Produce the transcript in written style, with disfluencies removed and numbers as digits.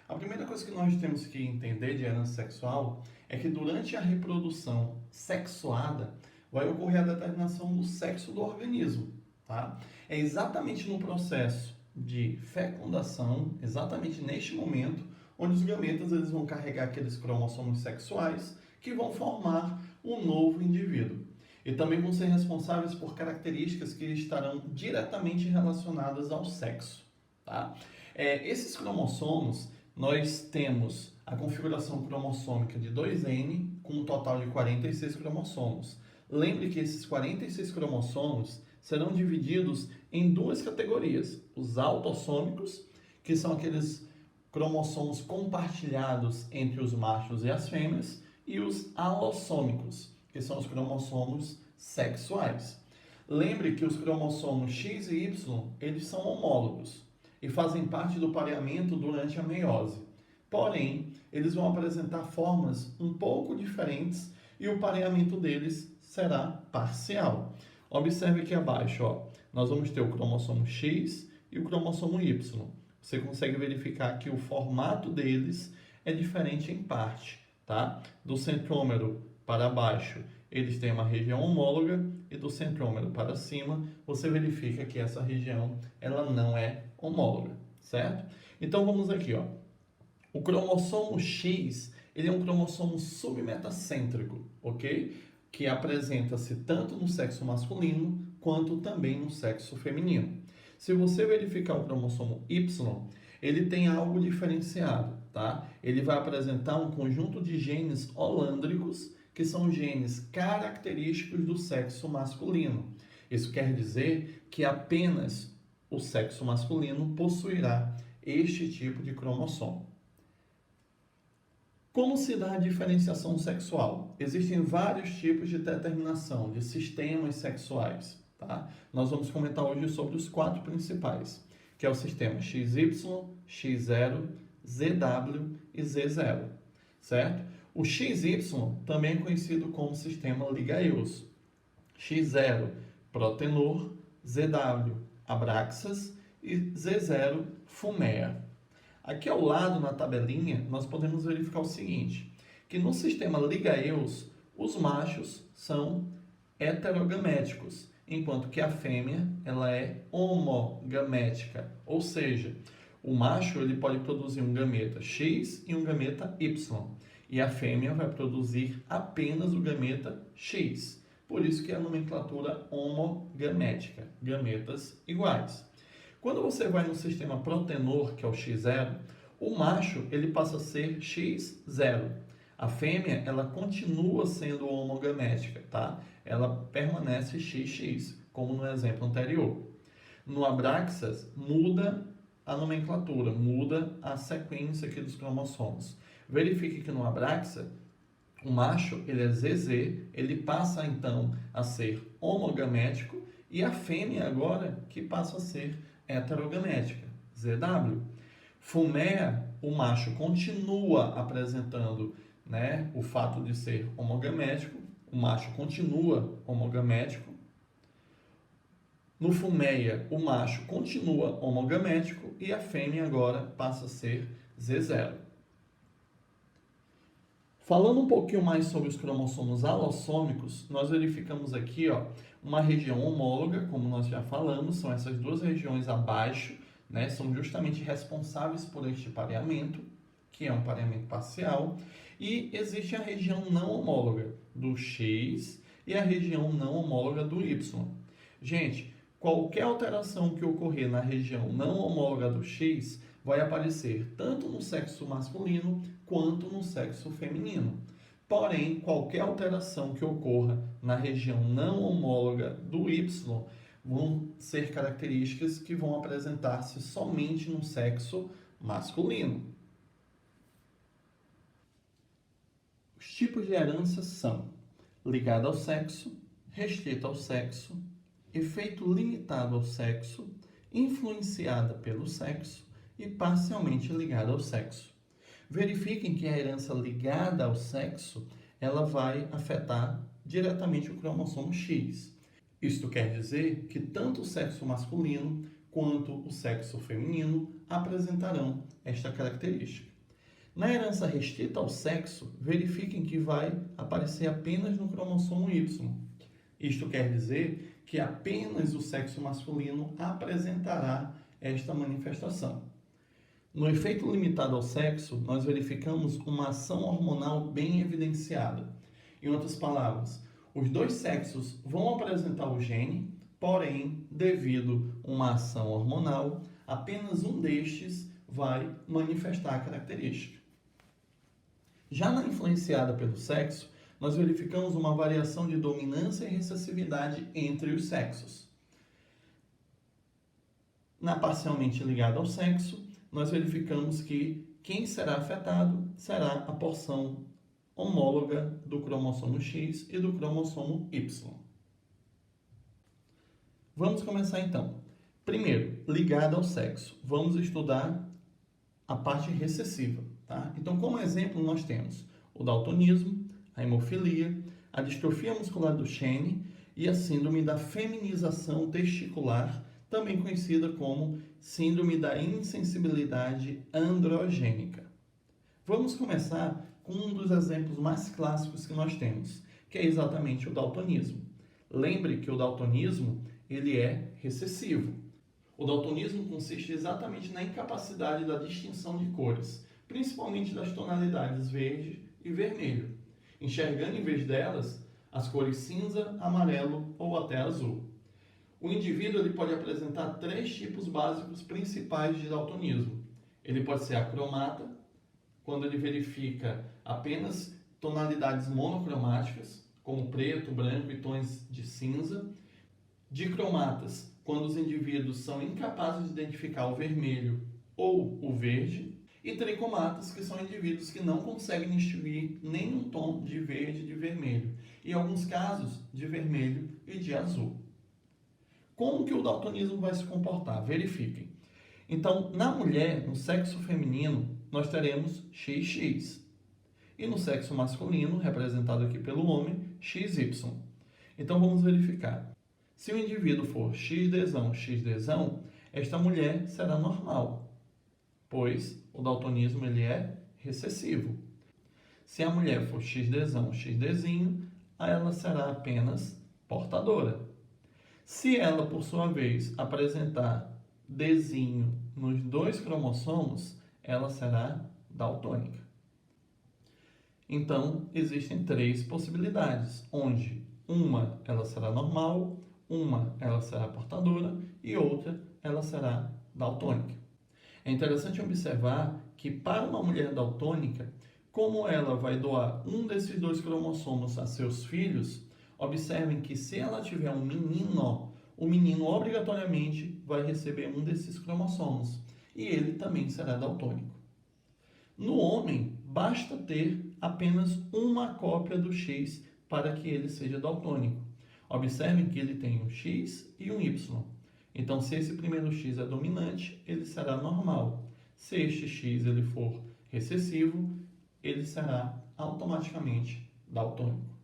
A primeira coisa que nós temos que entender de herança sexual é que durante a reprodução sexuada vai ocorrer a determinação do sexo do organismo, tá? É exatamente no processo de fecundação, exatamente neste momento, onde os gametas eles vão carregar aqueles cromossomos sexuais que vão formar um novo indivíduo. E também vão ser responsáveis por características que estarão diretamente relacionadas ao sexo, tá? Esses cromossomos, nós temos a configuração cromossômica de 2N, com um total de 46 cromossomos. Lembre que esses 46 cromossomos serão divididos em duas categorias: os autossômicos, que são aqueles cromossomos compartilhados entre os machos e as fêmeas, e os alossômicos, que são os cromossomos sexuais. Lembre que os cromossomos X e Y, eles são homólogos e fazem parte do pareamento durante a meiose. Porém, eles vão apresentar formas um pouco diferentes e o pareamento deles será parcial. Observe aqui abaixo, ó, nós vamos ter o cromossomo X e o cromossomo Y. Você consegue verificar que o formato deles é diferente em parte, tá? Do centrômero para baixo, eles têm uma região homóloga, e do centrômero para cima, você verifica que essa região ela não é homóloga, certo? Então vamos aqui, ó. O cromossomo X, ele é um cromossomo submetacêntrico, ok? Que apresenta-se tanto no sexo masculino quanto também no sexo feminino. Se você verificar o cromossomo Y, ele tem algo diferenciado, tá? Ele vai apresentar um conjunto de genes holândricos, que são genes característicos do sexo masculino. Isso quer dizer que apenas o sexo masculino possuirá este tipo de cromossomo. Como se dá a diferenciação sexual? Existem vários tipos de determinação de sistemas sexuais, tá? Nós vamos comentar hoje sobre os 4 principais, que é o sistema XY, X0, ZW e Z0, certo? O XY também é conhecido como sistema Liga-Eus. X0, Protenor, ZW, Abraxas e Z0, Fumea. Aqui ao lado na tabelinha, nós podemos verificar o seguinte, que no sistema Liga-Eus, os machos são heterogaméticos, enquanto que a fêmea ela é homogamética, ou seja, o macho ele pode produzir um gameta X e um gameta Y, e a fêmea vai produzir apenas o gameta X. Por isso que é a nomenclatura homogamética, gametas iguais. Quando você vai no sistema protenor, que é o X0, o macho ele passa a ser X0. A fêmea ela continua sendo homogamética, tá? Ela permanece XX, como no exemplo anterior. No Abraxas, muda a nomenclatura, muda a sequência aqui dos cromossomos. Verifique que no Abraxa, o macho ele é ZZ, ele passa então a ser homogamético, e a fêmea agora que passa a ser heterogamética, ZW. Fumea, o macho continua apresentando, né, o fato de ser homogamético, o macho continua homogamético. No Fumeia, o macho continua homogamético e a fêmea agora passa a ser Z0. Falando um pouquinho mais sobre os cromossomos alossômicos, nós verificamos aqui, ó, uma região homóloga, como nós já falamos, são essas duas regiões abaixo, né, são justamente responsáveis por este pareamento, que é um pareamento parcial, e existe a região não homóloga do X e a região não homóloga do Y. Gente, qualquer alteração que ocorrer na região não homóloga do X vai aparecer tanto no sexo masculino quanto no sexo feminino. Porém, qualquer alteração que ocorra na região não homóloga do Y vão ser características que vão apresentar-se somente no sexo masculino. Os tipos de herança são ligada ao sexo, restrita ao sexo, efeito limitado ao sexo, influenciada pelo sexo e parcialmente ligada ao sexo. Verifiquem que a herança ligada ao sexo, ela vai afetar diretamente o cromossomo X. Isto quer dizer que tanto o sexo masculino quanto o sexo feminino apresentarão esta característica. Na herança restrita ao sexo, verifiquem que vai aparecer apenas no cromossomo Y. Isto quer dizer que apenas o sexo masculino apresentará esta manifestação. No efeito limitado ao sexo, nós verificamos uma ação hormonal bem evidenciada. Em outras palavras, os dois sexos vão apresentar o gene, porém, devido a uma ação hormonal, apenas um destes vai manifestar a característica. Já na influenciada pelo sexo, nós verificamos uma variação de dominância e recessividade entre os sexos. Na parcialmente ligada ao sexo, nós verificamos que quem será afetado será a porção homóloga do cromossomo X e do cromossomo Y. Vamos começar então. Primeiro, ligada ao sexo. Vamos estudar a parte recessiva. Tá? Então, como exemplo, nós temos o daltonismo, a hemofilia, a distrofia muscular do Duchenne e a síndrome da feminização testicular, também conhecida como síndrome da insensibilidade androgênica. Vamos começar com um dos exemplos mais clássicos que nós temos, que é exatamente o daltonismo. Lembre que o daltonismo ele é recessivo. O daltonismo consiste exatamente na incapacidade da distinção de cores, principalmente das tonalidades verde e vermelho, enxergando em vez delas as cores cinza, amarelo ou até azul. O indivíduo ele pode apresentar três tipos básicos principais de daltonismo. Ele pode ser acromata, quando ele verifica apenas tonalidades monocromáticas, como preto, branco e tons de cinza. Dicromatas, quando os indivíduos são incapazes de identificar o vermelho ou o verde. E tricomatas, que são indivíduos que não conseguem distinguir nenhum tom de verde e de vermelho. E em alguns casos, de vermelho e de azul. Como que o daltonismo vai se comportar? Verifiquem. Então, na mulher, no sexo feminino, nós teremos XX. E no sexo masculino, representado aqui pelo homem, XY. Então, vamos verificar. Se o indivíduo for XDzão, XDzão, esta mulher será normal, pois o daltonismo ele é recessivo. Se a mulher for XDzão, XDzinho, ela será apenas portadora. Se ela, por sua vez, apresentar Dzinho nos dois cromossomos, ela será daltônica. Então, existem três possibilidades, onde uma ela será normal, uma ela será portadora e outra ela será daltônica. É interessante observar que para uma mulher daltônica, como ela vai doar um desses dois cromossomos a seus filhos, observem que se ela tiver um menino, o menino obrigatoriamente vai receber um desses cromossomos e ele também será daltônico. No homem, basta ter apenas uma cópia do X para que ele seja daltônico. Observem que ele tem um X e um Y. Então, se esse primeiro X é dominante, ele será normal. Se este X ele for recessivo, ele será automaticamente daltônico.